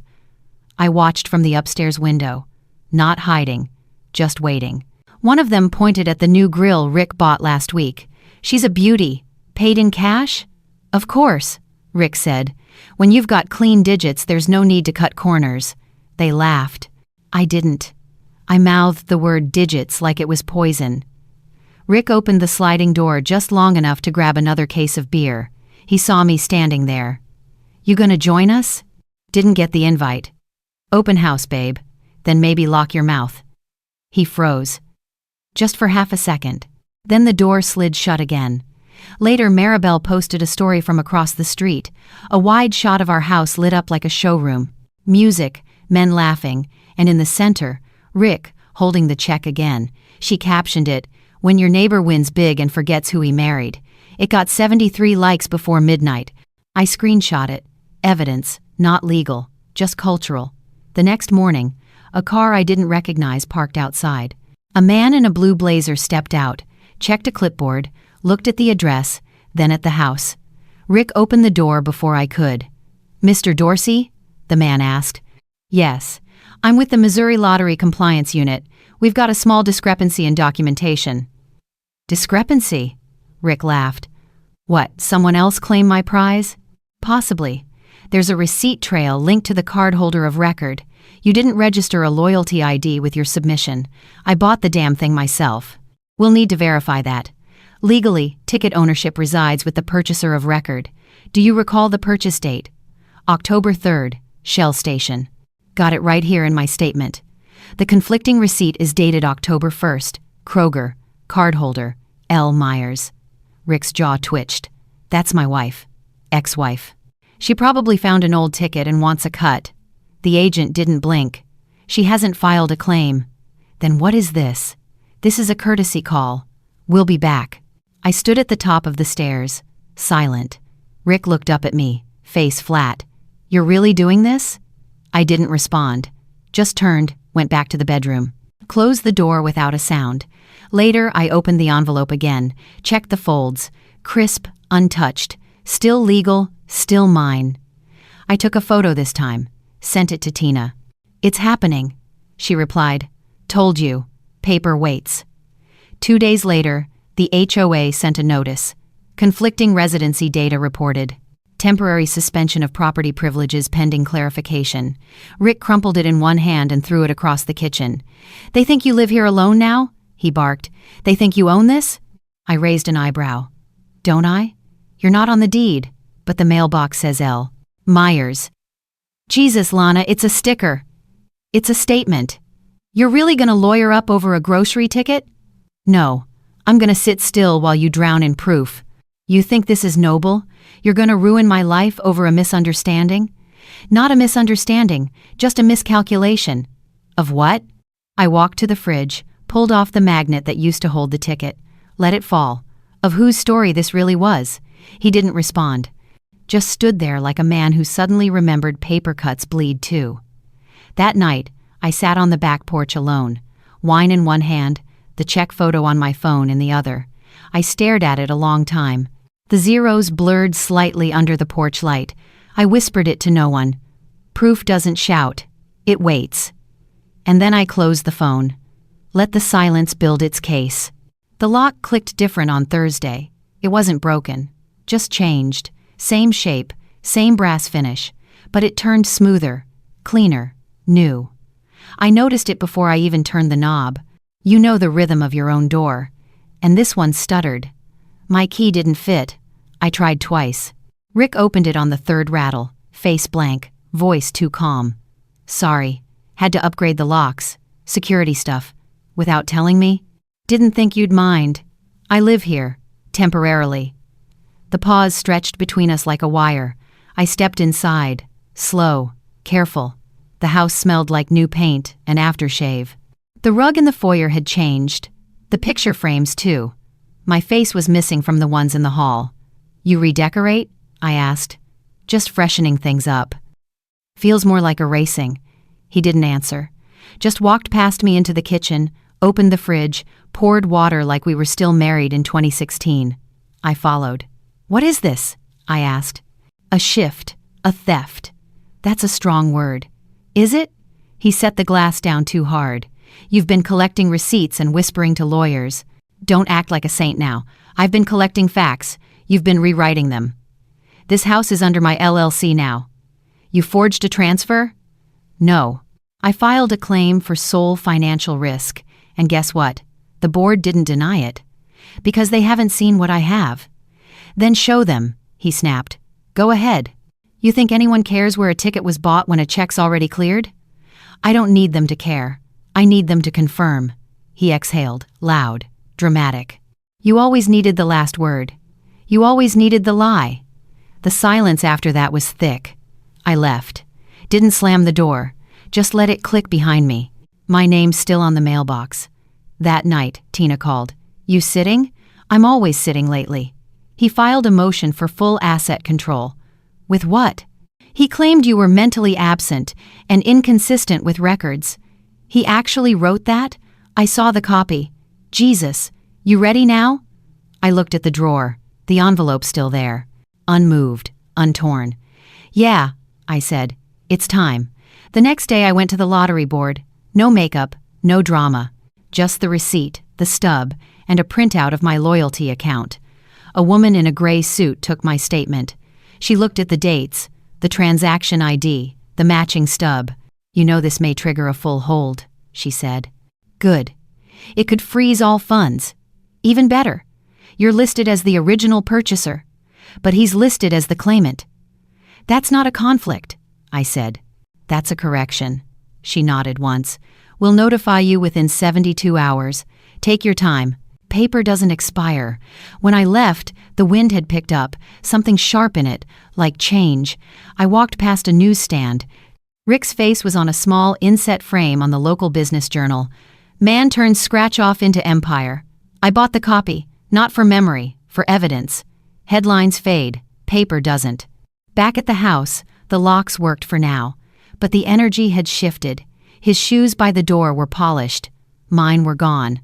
I watched from the upstairs window, not hiding, just waiting. One of them pointed at the new grill Rick bought last week. She's a beauty. Paid in cash? Of course, Rick said. When you've got clean digits, there's no need to cut corners. They laughed. I didn't. I mouthed the word digits like it was poison. Rick opened the sliding door just long enough to grab another case of beer. He saw me standing there. You gonna join us? Didn't get the invite. Open house, babe. Then maybe lock your mouth. He froze. Just for half a second. Then the door slid shut again. Later, Maribel posted a story from across the street. A wide shot of our house lit up like a showroom. Music, men laughing, and in the center, Rick, holding the check again. She captioned it, "When your neighbor wins big and forgets who he married." It got 73 likes before midnight. I screenshot it. Evidence, not legal, just cultural. The next morning, a car I didn't recognize parked outside. A man in a blue blazer stepped out, checked a clipboard, looked at the address, then at the house. Rick opened the door before I could. "Mr. Dorsey?" the man asked. "Yes. I'm with the Missouri Lottery Compliance Unit. We've got a small discrepancy in documentation." "Discrepancy?" Rick laughed. "What, someone else claimed my prize?" "Possibly. There's a receipt trail linked to the cardholder of record. You didn't register a loyalty ID with your submission. I bought the damn thing myself. We'll need to verify that. Legally, ticket ownership resides with the purchaser of record. Do you recall the purchase date? October 3rd, Shell Station. Got it right here in my statement. The conflicting receipt is dated October 1st, Kroger, cardholder, L. Myers. Rick's jaw twitched. That's my wife. Ex-wife. She probably found an old ticket and wants a cut. The agent didn't blink. She hasn't filed a claim. Then what is this? This is a courtesy call. We'll be back. I stood at the top of the stairs, silent. Rick looked up at me, face flat. You're really doing this? I didn't respond. Just turned, went back to the bedroom. Closed the door without a sound. Later, I opened the envelope again, checked the folds. Crisp, untouched. Still legal, still mine. I took a photo this time, sent it to Tina. It's happening, she replied. Told you. Paper waits. 2 days later, the HOA sent a notice. Conflicting residency data reported. Temporary suspension of property privileges pending clarification. Rick crumpled it in one hand and threw it across the kitchen. They think you live here alone now? He barked. They think you own this? I raised an eyebrow. Don't I? You're not on the deed, but the mailbox says L. Myers. Jesus, Lana, it's a sticker. It's a statement. You're really gonna lawyer up over a grocery ticket? No. I'm gonna sit still while you drown in proof. You think this is noble? You're gonna ruin my life over a misunderstanding? Not a misunderstanding, just a miscalculation. Of what? I walked to the fridge, pulled off the magnet that used to hold the ticket, let it fall. Of whose story this really was. He didn't respond. Just stood there like a man who suddenly remembered paper cuts bleed too. That night, I sat on the back porch alone, wine in one hand, the check photo on my phone in the other. I stared at it a long time. The zeros blurred slightly under the porch light. I whispered it to no one. Proof doesn't shout. It waits. And then I closed the phone. Let the silence build its case. The lock clicked different on Thursday. It wasn't broken. Just changed. Same shape, same brass finish. But it turned smoother, cleaner, new. I noticed it before I even turned the knob. You know the rhythm of your own door. And this one stuttered. My key didn't fit. I tried twice. Rick opened it on the third rattle, face blank, voice too calm. Sorry. Had to upgrade the locks. Security stuff. Without telling me? Didn't think you'd mind. I live here. Temporarily. The pause stretched between us like a wire. I stepped inside. Slow. Careful. The house smelled like new paint and aftershave. The rug in the foyer had changed. The picture frames, too. My face was missing from the ones in the hall. You redecorate? I asked. Just freshening things up. Feels more like erasing. He didn't answer. Just walked past me into the kitchen, opened the fridge, poured water like we were still married in 2016. I followed. What is this? I asked. A shift. A theft. That's a strong word. Is it? He set the glass down too hard. You've been collecting receipts and whispering to lawyers. Don't act like a saint now. I've been collecting facts. You've been rewriting them. This house is under my LLC now. You forged a transfer? No. I filed a claim for sole financial risk, and guess what? The board didn't deny it. Because they haven't seen what I have. Then show them, he snapped. Go ahead. You think anyone cares where a ticket was bought when a check's already cleared? I don't need them to care. I need them to confirm. He exhaled, loud, dramatic. You always needed the last word. You always needed the lie. The silence after that was thick. I left. Didn't slam the door. Just let it click behind me. My name's still on the mailbox. That night, Tina called. You sitting? I'm always sitting lately. He filed a motion for full asset control. With what? He claimed you were mentally absent and inconsistent with records. He actually wrote that? I saw the copy. Jesus, you ready now? I looked at the drawer. The envelope still there. Unmoved, untorn. Yeah, I said. It's time. The next day I went to the lottery board. No makeup, no drama. Just the receipt, the stub, and a printout of my loyalty account. A woman in a gray suit took my statement. She looked at the dates, the transaction ID, the matching stub. You know this may trigger a full hold, she said. Good. It could freeze all funds. Even better. You're listed as the original purchaser, but he's listed as the claimant. That's not a conflict, I said. That's a correction. She nodded once. We'll notify you within 72 hours. Take your time. Paper doesn't expire. When I left, the wind had picked up, something sharp in it, like change. I walked past a newsstand. Rick's face was on a small inset frame on the local business journal. Man turns scratch off into empire. I bought the copy, not for memory, for evidence. Headlines fade, paper doesn't. Back at the house, the locks worked for now, but the energy had shifted. His shoes by the door were polished. Mine were gone.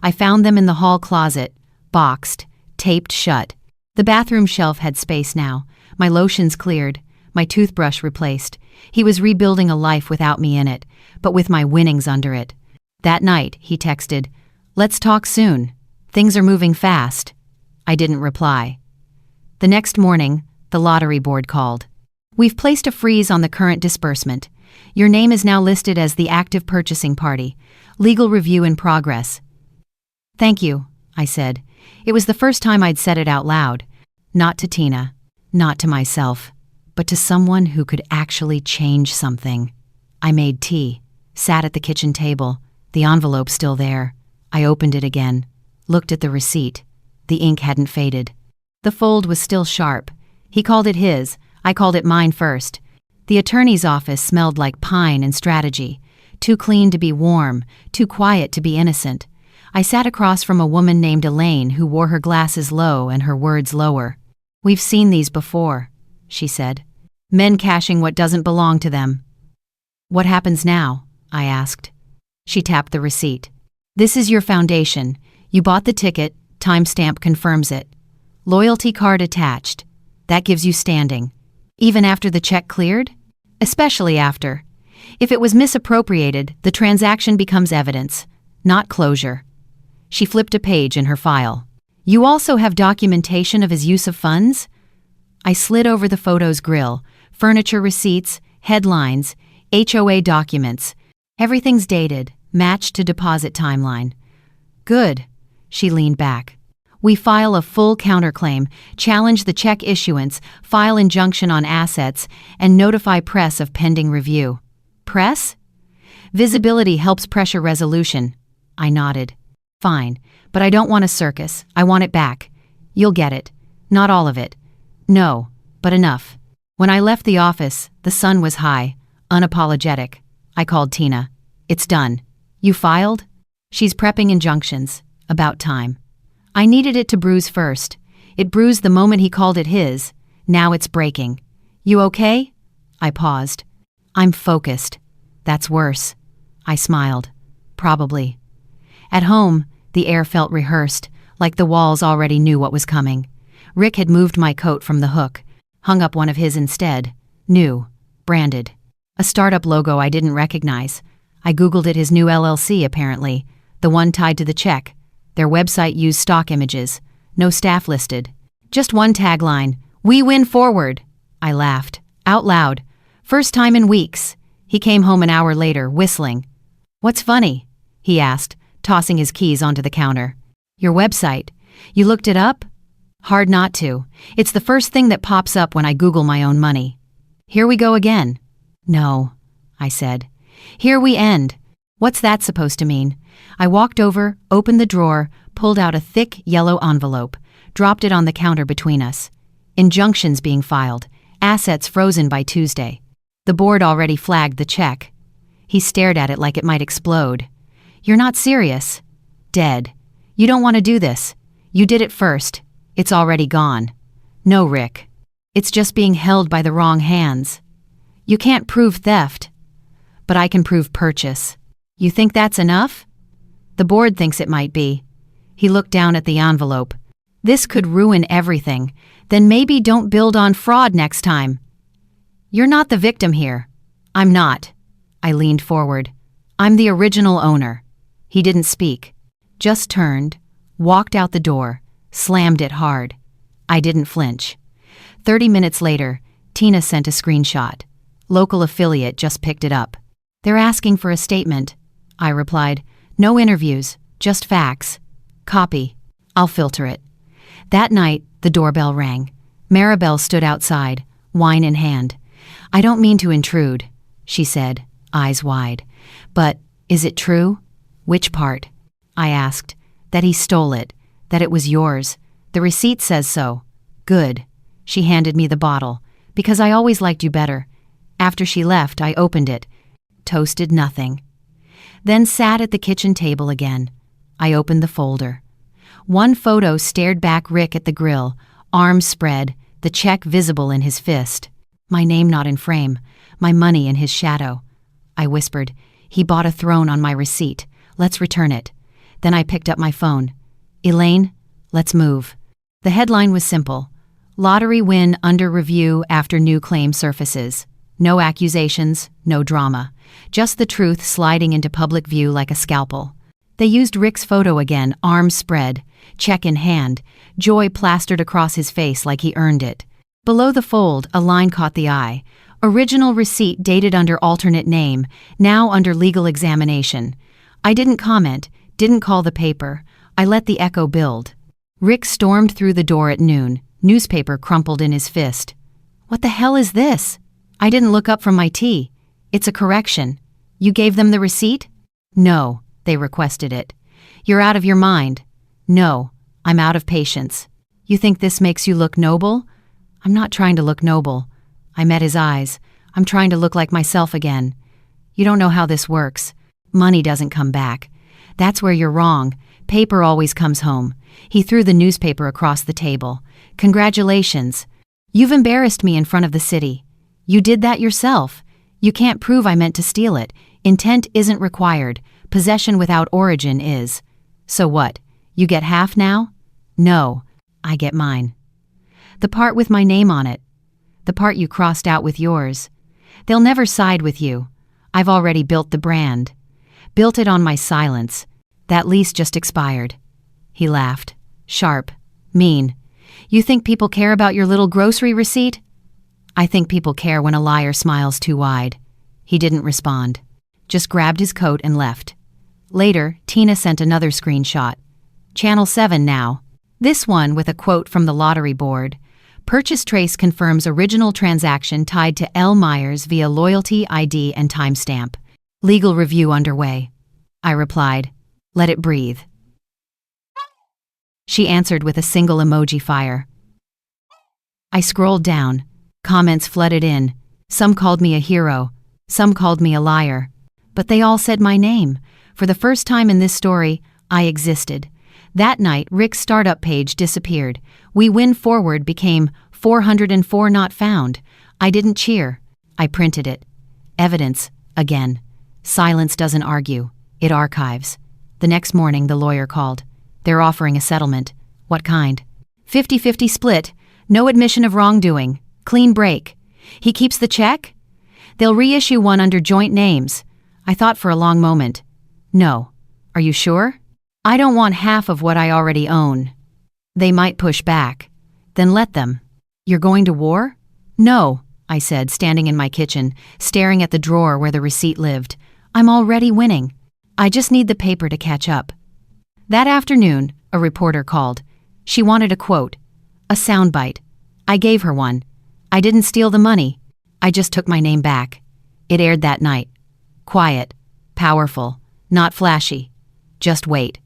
I found them in the hall closet, boxed, taped shut. The bathroom shelf had space now. My lotions cleared, my toothbrush replaced. He was rebuilding a life without me in it, but with my winnings under it. That night, he texted, "Let's talk soon. Things are moving fast." I didn't reply. The next morning, the lottery board called. We've placed a freeze on the current disbursement. Your name is now listed as the active purchasing party. Legal review in progress. Thank you, I said. It was the first time I'd said it out loud. Not to Tina, not to myself, but to someone who could actually change something. I made tea, sat at the kitchen table, the envelope still there. I opened it again, looked at the receipt. The ink hadn't faded. The fold was still sharp. He called it his, I called it mine first. The attorney's office smelled like pine and strategy, too clean to be warm, too quiet to be innocent. I sat across from a woman named Elaine who wore her glasses low and her words lower. We've seen these before, she said. Men cashing what doesn't belong to them. What happens now? I asked. She tapped the receipt. This is your foundation. You bought the ticket, timestamp confirms it. Loyalty card attached. That gives you standing. Even after the check cleared? Especially after. If it was misappropriated, the transaction becomes evidence, not closure. She flipped a page in her file. You also have documentation of his use of funds? I slid over the photo's grill, furniture receipts, headlines, HOA documents. Everything's dated, matched to deposit timeline. Good. She leaned back. We file a full counterclaim, challenge the check issuance, file injunction on assets, and notify press of pending review. Press? Visibility helps pressure resolution. I nodded. Fine, but I don't want a circus. I want it back. You'll get it. Not all of it. No, but enough. When I left the office, the sun was high, unapologetic. I called Tina. It's done. You filed? She's prepping injunctions. About time. I needed it to bruise first. It bruised the moment he called it his. Now it's breaking. You okay? I paused. I'm focused. That's worse. I smiled. Probably. At home, the air felt rehearsed, like the walls already knew what was coming. Rick had moved my coat from the hook, hung up one of his instead. New. Branded. A startup logo I didn't recognize. I Googled it, his new LLC apparently, the one tied to the check. Their website used stock images. No staff listed. Just one tagline, "We win forward." I laughed. Out loud. First time in weeks. He came home an hour later, whistling. What's funny? He asked, tossing his keys onto the counter. Your website. You looked it up? Hard not to. It's the first thing that pops up when I Google my own money. Here we go again. No, I said. Here we end. What's that supposed to mean? I walked over, opened the drawer, pulled out a thick yellow envelope, dropped it on the counter between us. Injunctions being filed, assets frozen by Tuesday. The board already flagged the check. He stared at it like it might explode. You're not serious. Dead. You don't want to do this. You did it first. It's already gone. No, Rick. It's just being held by the wrong hands. You can't prove theft. But I can prove purchase. You think that's enough? The board thinks it might be. He looked down at the envelope. This could ruin everything. Then maybe don't build on fraud next time. You're not the victim here. I'm not. I leaned forward. I'm the original owner. He didn't speak. Just turned, walked out the door, slammed it hard. I didn't flinch. 30 minutes later, Tina sent a screenshot. Local affiliate just picked it up. They're asking for a statement. I replied, no interviews, just facts. Copy. I'll filter it. That night, the doorbell rang. Maribel stood outside, wine in hand. I don't mean to intrude, she said, eyes wide. But, is it true? Which part? I asked. That he stole it, that it was yours. The receipt says so. Good. She handed me the bottle, because I always liked you better. After she left, I opened it. Toasted nothing. Then sat at the kitchen table again. I opened the folder. One photo stared back Rick at the grill, arms spread, the check visible in his fist. My name not in frame, my money in his shadow. I whispered, he bought a throne on my receipt. Let's return it. Then I picked up my phone. Elaine, let's move. The headline was simple. Lottery win under review after new claim surfaces. No accusations, no drama. Just the truth sliding into public view like a scalpel. They used Rick's photo again, arms spread, check in hand, joy plastered across his face like he earned it. Below the fold, a line caught the eye. Original receipt dated under alternate name, now under legal examination. I didn't comment, didn't call the paper. I let the echo build. Rick stormed through the door at noon, newspaper crumpled in his fist. What the hell is this? I didn't look up from my tea. It's a correction. You gave them the receipt? No, they requested it. You're out of your mind. No, I'm out of patience. You think this makes you look noble? I'm not trying to look noble. I met his eyes. I'm trying to look like myself again. You don't know how this works. Money doesn't come back. That's where you're wrong. Paper always comes home. He threw the newspaper across the table. Congratulations. You've embarrassed me in front of the city. You did that yourself. You can't prove I meant to steal it. Intent isn't required. Possession without origin is. So what? You get half now? No, I get mine. The part with my name on it. The part you crossed out with yours. They'll never side with you. I've already built the brand. Built it on my silence. That lease just expired. He laughed. Sharp. Mean. You think people care about your little grocery receipt? I think people care when a liar smiles too wide. He didn't respond. Just grabbed his coat and left. Later, Tina sent another screenshot. Channel 7 now. This one with a quote from the lottery board. Purchase trace confirms original transaction tied to L. Myers via loyalty ID and timestamp. Legal review underway. I replied, let it breathe. She answered with a single emoji fire. I scrolled down. Comments flooded in. Some called me a hero. Some called me a liar. But they all said my name. For the first time in this story, I existed. That night, Rick's startup page disappeared. We Win Forward became 404 not found. I didn't cheer. I printed it. Evidence, again. Silence doesn't argue. It archives. The next morning, the lawyer called. They're offering a settlement. What kind? 50-50 split. No admission of wrongdoing. Clean break. He keeps the check? They'll reissue one under joint names. I thought for a long moment. No. Are you sure? I don't want half of what I already own. They might push back. Then let them. You're going to war? No, I said, standing in my kitchen, staring at the drawer where the receipt lived. I'm already winning. I just need the paper to catch up. That afternoon, a reporter called. She wanted a quote. A soundbite. I gave her one. I didn't steal the money. I just took my name back. It aired that night. Quiet. Powerful. Not flashy. Just wait.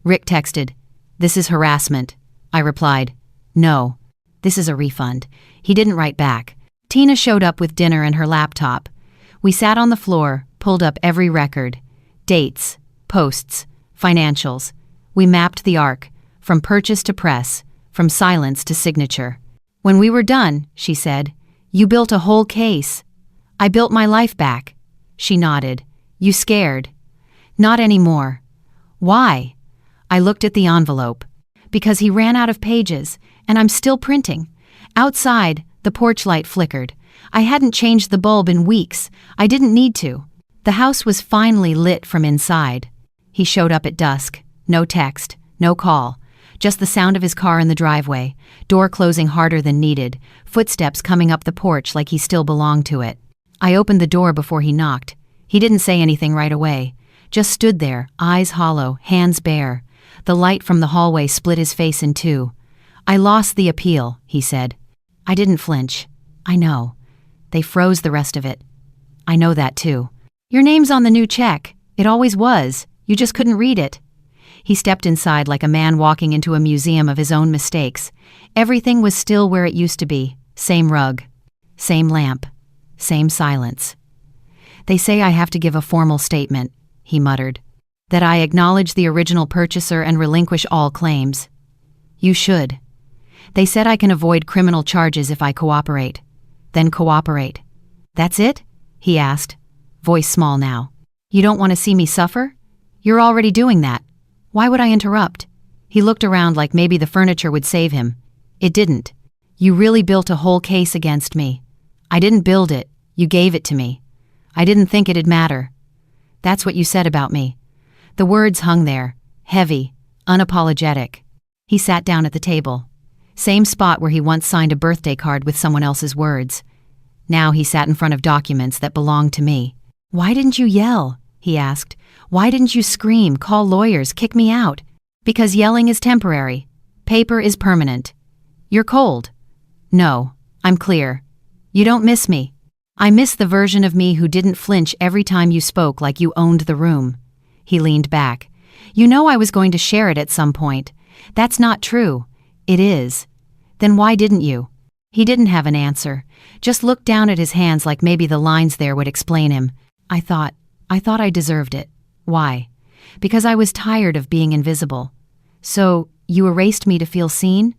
Rick texted, "This is harassment." I replied, "No. This is a refund." He didn't write back. Tina showed up with dinner and her laptop. We sat on the floor, pulled up every record. Dates, posts, financials. We mapped the arc, from purchase to press, from silence to signature. When we were done, she said, "You built a whole case." "I built my life back." She nodded. "You scared?" "Not anymore." "Why?" I looked at the envelope. "Because he ran out of pages, and I'm still printing." Outside, the porch light flickered. I hadn't changed the bulb in weeks. I didn't need to. The house was finally lit from inside. He showed up at dusk. No text, no call. Just the sound of his car in the driveway, door closing harder than needed, footsteps coming up the porch like he still belonged to it. I opened the door before he knocked. He didn't say anything right away. Just stood there, eyes hollow, hands bare. The light from the hallway split his face in two. "I lost the appeal," he said. I didn't flinch. "I know." They froze the rest of it. "I know that too." "Your name's on the new check. It always was. You just couldn't read it." He stepped inside like a man walking into a museum of his own mistakes. Everything was still where it used to be. Same rug. Same lamp. Same silence. "They say I have to give a formal statement," he muttered. "That I acknowledge the original purchaser and relinquish all claims." "You should." "They said I can avoid criminal charges if I cooperate." "Then cooperate." "That's it?" he asked, voice small now. "You don't want to see me suffer? You're already doing that. Why would I interrupt?" He looked around like maybe the furniture would save him. It didn't. "You really built a whole case against me." "I didn't build it. You gave it to me." "I didn't think it'd matter." "That's what you said about me." The words hung there, heavy, unapologetic. He sat down at the table. Same spot where he once signed a birthday card with someone else's words. Now he sat in front of documents that belonged to me. "Why didn't you yell?" he asked. "Why didn't you scream, call lawyers, kick me out?" "Because yelling is temporary. Paper is permanent." "You're cold." "No, I'm clear. You don't miss me." "I miss the version of me who didn't flinch every time you spoke like you owned the room." He leaned back. "You know I was going to share it at some point. That's not true." "It is." "Then why didn't you?" He didn't have an answer, just looked down at his hands like maybe the lines there would explain him. I thought I deserved it." "Why?" "Because I was tired of being invisible." "So, you erased me to feel seen?"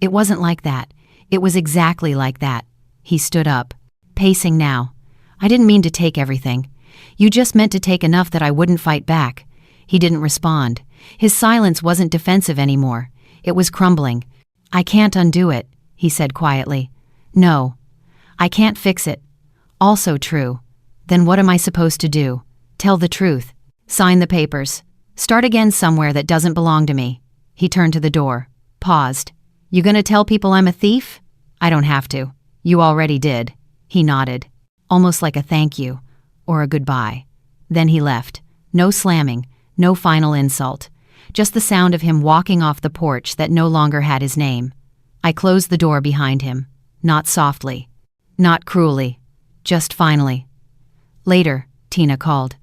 "It wasn't like that. It was exactly like that." He stood up, pacing now. "I didn't mean to take everything. You just meant to take enough that I wouldn't fight back." He didn't respond. His silence wasn't defensive anymore. It was crumbling. "I can't undo it," he said quietly. "No. I can't fix it." "Also true. Then what am I supposed to do?" "Tell the truth. Sign the papers. Start again somewhere that doesn't belong to me." He turned to the door, paused. "You gonna tell people I'm a thief?" "I don't have to. You already did." He nodded, almost like a thank you, or a goodbye. Then he left. No slamming, no final insult. Just the sound of him walking off the porch that no longer had his name. I closed the door behind him. Not softly. Not cruelly. Just finally. Later, Tina called.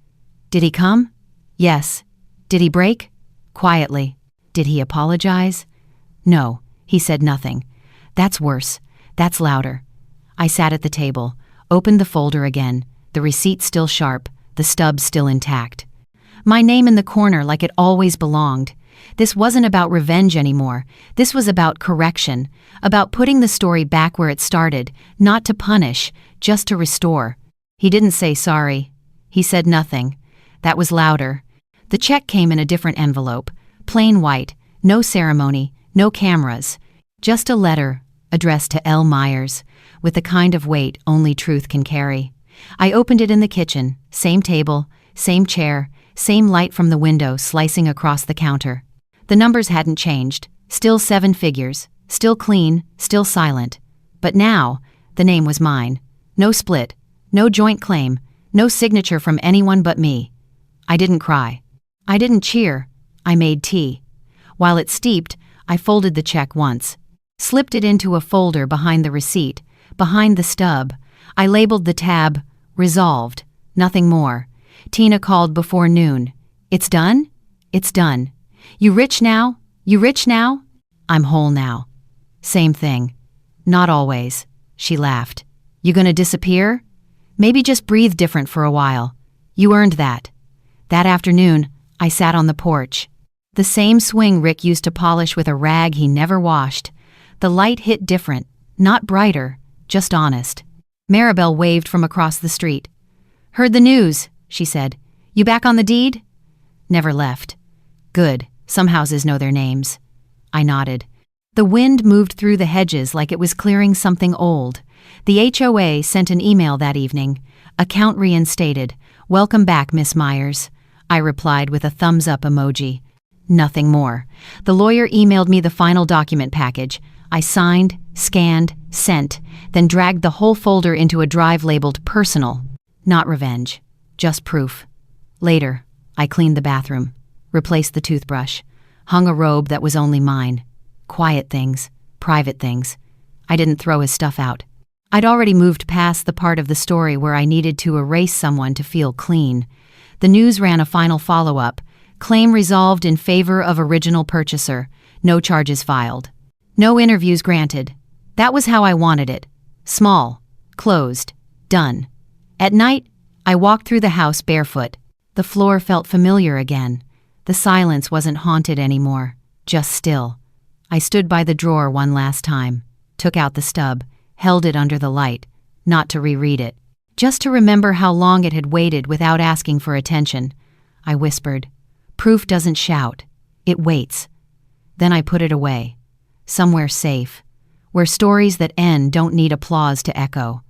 "Did he come?" "Yes." "Did he break?" Quietly. "Did he apologize?" "No." He said nothing. "That's worse. That's louder." I sat at the table, opened the folder again, the receipt still sharp, the stub still intact. My name in the corner like it always belonged. This wasn't about revenge anymore. This was about correction, about putting the story back where it started, not to punish, just to restore. He didn't say sorry. He said nothing. That was louder. The check came in a different envelope, plain white, no ceremony, no cameras. Just a letter, addressed to L. Myers, with the kind of weight only truth can carry. I opened it in the kitchen, same table, same chair, same light from the window slicing across the counter. The numbers hadn't changed, still 7 figures, still clean, still silent. But now, the name was mine. No split, no joint claim, no signature from anyone but me. I didn't cry. I didn't cheer. I made tea. While it steeped, I folded the check once, slipped it into a folder behind the receipt, behind the stub. I labeled the tab, Resolved. Nothing more. Tina called before noon. It's done? It's done. You rich now? You rich now? I'm whole now. Same thing. Not always. She laughed. You gonna disappear? Maybe just breathe different for a while. You earned that. That afternoon, I sat on the porch. The same swing Rick used to polish with a rag he never washed. The light hit different, not brighter, just honest. Maribel waved from across the street. Heard the news, she said. You back on the deed? Never left. Good. Some houses know their names. I nodded. The wind moved through the hedges like it was clearing something old. The HOA sent an email that evening. Account reinstated. Welcome back, Miss Myers. I replied with a thumbs-up emoji. Nothing more. The lawyer emailed me the final document package. I signed, scanned, sent, then dragged the whole folder into a drive labeled Personal. Not revenge. Just proof. Later, I cleaned the bathroom, replaced the toothbrush, hung a robe that was only mine. Quiet things, private things. I didn't throw his stuff out. I'd already moved past the part of the story where I needed to erase someone to feel clean. The news ran a final follow-up. Claim resolved in favor of original purchaser. No charges filed. No interviews granted. That was how I wanted it. Small. Closed. Done. At night, I walked through the house barefoot. The floor felt familiar again. The silence wasn't haunted anymore, just still. I stood by the drawer one last time, took out the stub, held it under the light, not to reread it, just to remember how long it had waited without asking for attention. I whispered, "Proof doesn't shout. It waits." Then I put it away, somewhere safe, where stories that end don't need applause to echo.